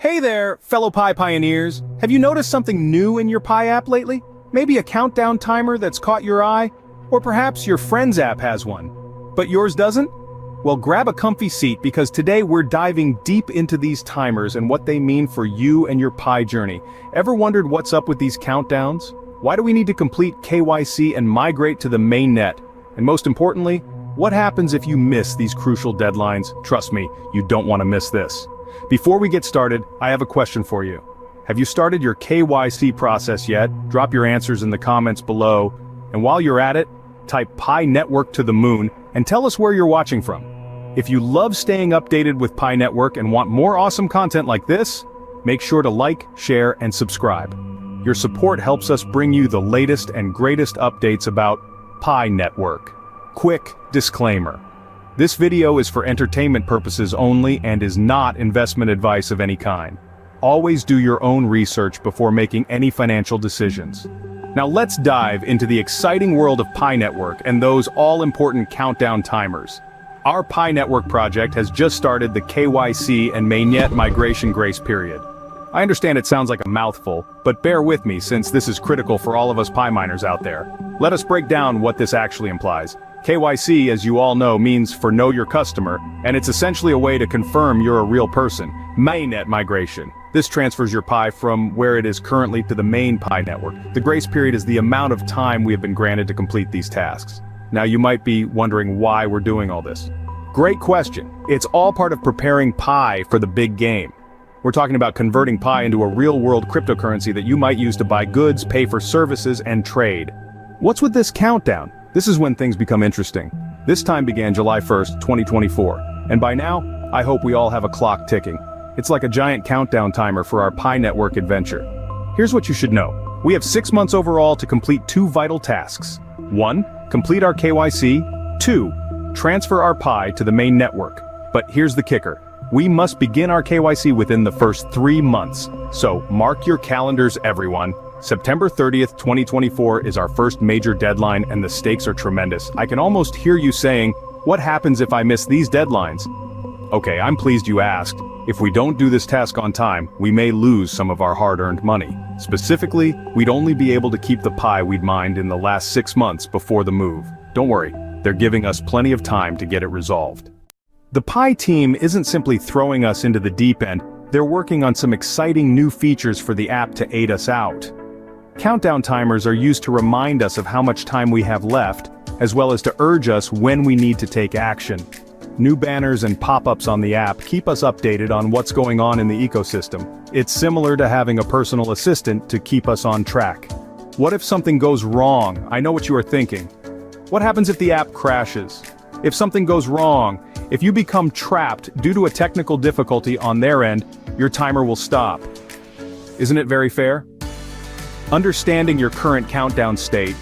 Hey there, fellow Pi pioneers. Have you noticed something new in your Pi app lately? Maybe a countdown timer that's caught your eye? Or perhaps your friend's app has one, but yours doesn't? Well, grab a comfy seat because today we're diving deep into these timers and what they mean for you and your Pi journey. Ever wondered what's up with these countdowns? Why do we need to complete KYC and migrate to the main net? And most importantly, what happens if you miss these crucial deadlines? Trust me, you don't want to miss this. Before we get started, I have a question for you. Have you started your KYC process yet? Drop your answers in the comments below. And while you're at it, type Pi Network to the moon and tell us where you're watching from. If you love staying updated with Pi Network and want more awesome content like this, make sure to like, share, and subscribe. Your support helps us bring you the latest and greatest updates about Pi Network. Quick disclaimer. This video is for entertainment purposes only and is not investment advice of any kind. Always do your own research before making any financial decisions. Now let's dive into the exciting world of Pi Network and those all-important countdown timers. Our Pi Network project has just started the KYC and mainnet migration grace period. I understand it sounds like a mouthful, but bear with me since this is critical for all of us Pi miners out there. Let us break down what this actually implies. KYC, as you all know, means for Know Your Customer, and it's essentially a way to confirm you're a real person. Mainnet migration. This transfers your Pi from where it is currently to the main Pi network. The grace period is the amount of time we have been granted to complete these tasks. Now you might be wondering why we're doing all this. Great question. It's all part of preparing Pi for the big game. We're talking about converting Pi into a real-world cryptocurrency that you might use to buy goods, pay for services, and trade. What's with this countdown? This is when things become interesting. This time began July 1st, 2024, and by now, I hope we all have a clock ticking. It's like a giant countdown timer for our Pi Network adventure. Here's what you should know. We have 6 months overall to complete 2 vital tasks. 1. Complete our KYC. 2. Transfer our Pi to the main network. But here's the kicker. We must begin our KYC within the first 3 months. So mark your calendars, everyone. September 30th, 2024 is our first major deadline and the stakes are tremendous. I can almost hear you saying, what happens if I miss these deadlines? Okay, I'm pleased you asked. If we don't do this task on time, we may lose some of our hard-earned money. Specifically, we'd only be able to keep the Pi we'd mined in the last 6 months before the move. Don't worry, they're giving us plenty of time to get it resolved. The Pi team isn't simply throwing us into the deep end, they're working on some exciting new features for the app to aid us out. Countdown timers are used to remind us of how much time we have left, as well as to urge us when we need to take action. New banners and pop-ups on the app keep us updated on what's going on in the ecosystem. It's similar to having a personal assistant to keep us on track. What if something goes wrong? I know what you are thinking. What happens if the app crashes? If something goes wrong, if you become trapped due to a technical difficulty on their end, your timer will stop. Isn't it very fair? Understanding your current countdown state.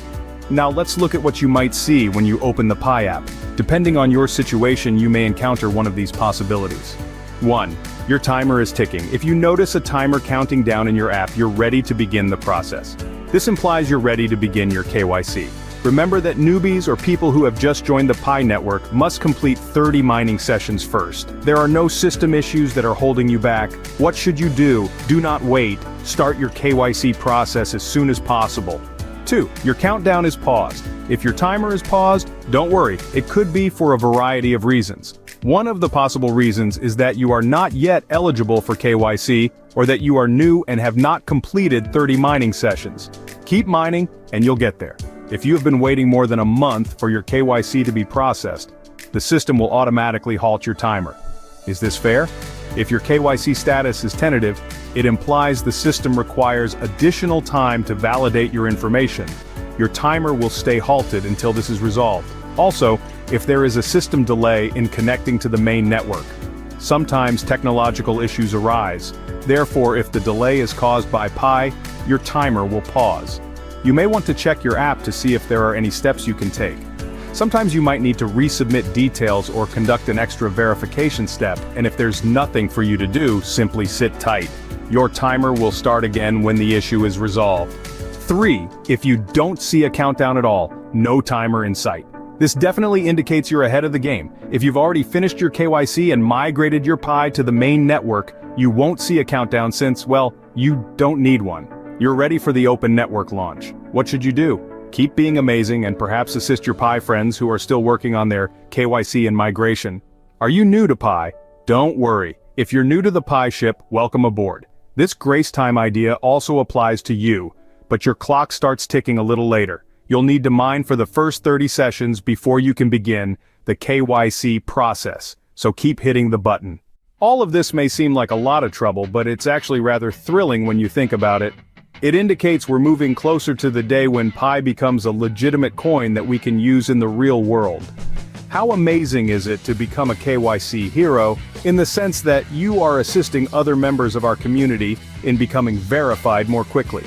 Now let's look at what you might see when you open the Pi app. Depending on your situation, you may encounter one of these possibilities. 1. Your timer is ticking. If you notice a timer counting down in your app, you're ready to begin the process. This implies you're ready to begin your KYC. Remember that newbies or people who have just joined the Pi network must complete 30 mining sessions first. There are no system issues that are holding you back. What should you do? Do not wait. Start your KYC process as soon as possible. 2. Your countdown is paused. If your timer is paused, don't worry, it could be for a variety of reasons. One of the possible reasons is that you are not yet eligible for KYC, or that you are new and have not completed 30 mining sessions. Keep mining, and you'll get there. If you have been waiting more than a month for your KYC to be processed, the system will automatically halt your timer. Is this fair? If your KYC status is tentative, it implies the system requires additional time to validate your information. Your timer will stay halted until this is resolved. Also, if there is a system delay in connecting to the main network, sometimes technological issues arise. Therefore, if the delay is caused by Pi, your timer will pause. You may want to check your app to see if there are any steps you can take. Sometimes you might need to resubmit details or conduct an extra verification step, and if there's nothing for you to do, simply sit tight. Your timer will start again when the issue is resolved. 3. If you don't see a countdown at all, no timer in sight. This definitely indicates you're ahead of the game. If you've already finished your KYC and migrated your Pi to the main network, You won't see a countdown since, well, you don't need one. You're ready for the open network launch. What should you do? Keep being amazing and perhaps assist your Pi friends who are still working on their KYC and migration. Are you new to Pi? Don't worry. If you're new to the Pi ship, welcome aboard. This grace time idea also applies to you, but your clock starts ticking a little later. You'll need to mine for the first 30 sessions before you can begin the KYC process, so keep hitting the button. All of this may seem like a lot of trouble, but it's actually rather thrilling when you think about it. It indicates we're moving closer to the day when Pi becomes a legitimate coin that we can use in the real world. How amazing is it to become a KYC hero, in the sense that you are assisting other members of our community in becoming verified more quickly.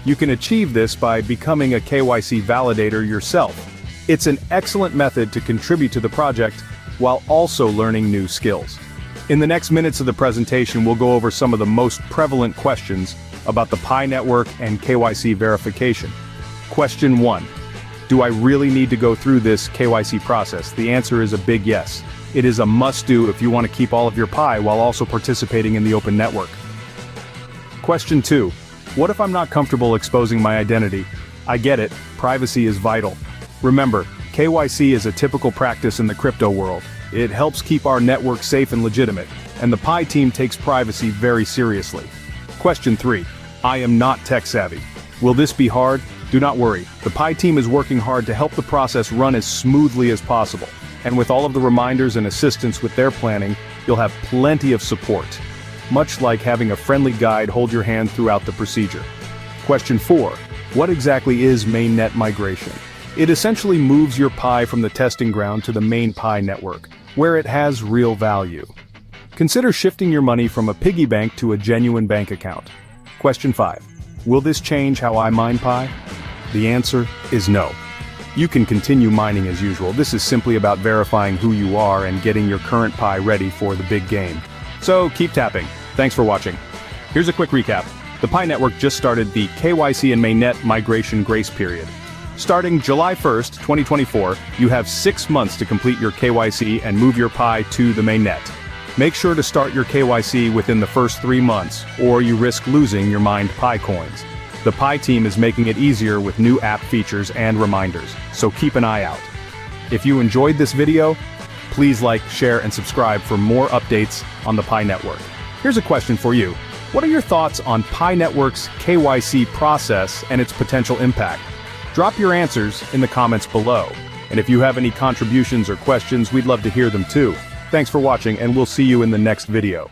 You can achieve this by becoming a KYC validator yourself. It's an excellent method to contribute to the project while also learning new skills. In the next minutes of the presentation, we'll go over some of the most prevalent questions about the Pi network and KYC verification. Question 1. Do I really need to go through this KYC process? The answer is a big yes. It is a must-do if you want to keep all of your Pi while also participating in the open network. Question 2. What if I'm not comfortable exposing my identity? I get it, privacy is vital. Remember, KYC is a typical practice in the crypto world. It helps keep our network safe and legitimate, and the Pi team takes privacy very seriously. Question 3. I am not tech savvy. Will this be hard? Do not worry, the Pi team is working hard to help the process run as smoothly as possible. And with all of the reminders and assistance with their planning, you'll have plenty of support. Much like having a friendly guide hold your hand throughout the procedure. Question 4. What exactly is mainnet migration? It essentially moves your Pi from the testing ground to the main Pi network, where it has real value. Consider shifting your money from a piggy bank to a genuine bank account. Question 5. Will this change how I mine Pi? The answer is no. You can continue mining as usual. This is simply about verifying who you are and getting your current Pi ready for the big game. So keep tapping. Thanks for watching. Here's a quick recap. The Pi network just started the KYC and mainnet migration grace period. Starting July 1st, 2024, you have 6 months to complete your KYC and move your Pi to the mainnet. Make sure to start your KYC within the first 3 months, or you risk losing your mined Pi coins. The Pi team is making it easier with new app features and reminders, so keep an eye out. If you enjoyed this video, please like, share, and subscribe for more updates on the Pi network. Here's a question for you. What are your thoughts on Pi network's KYC process and its potential impact? Drop your answers in the comments below. And if you have any contributions or questions, we'd love to hear them too. Thanks for watching, and we'll see you in the next video.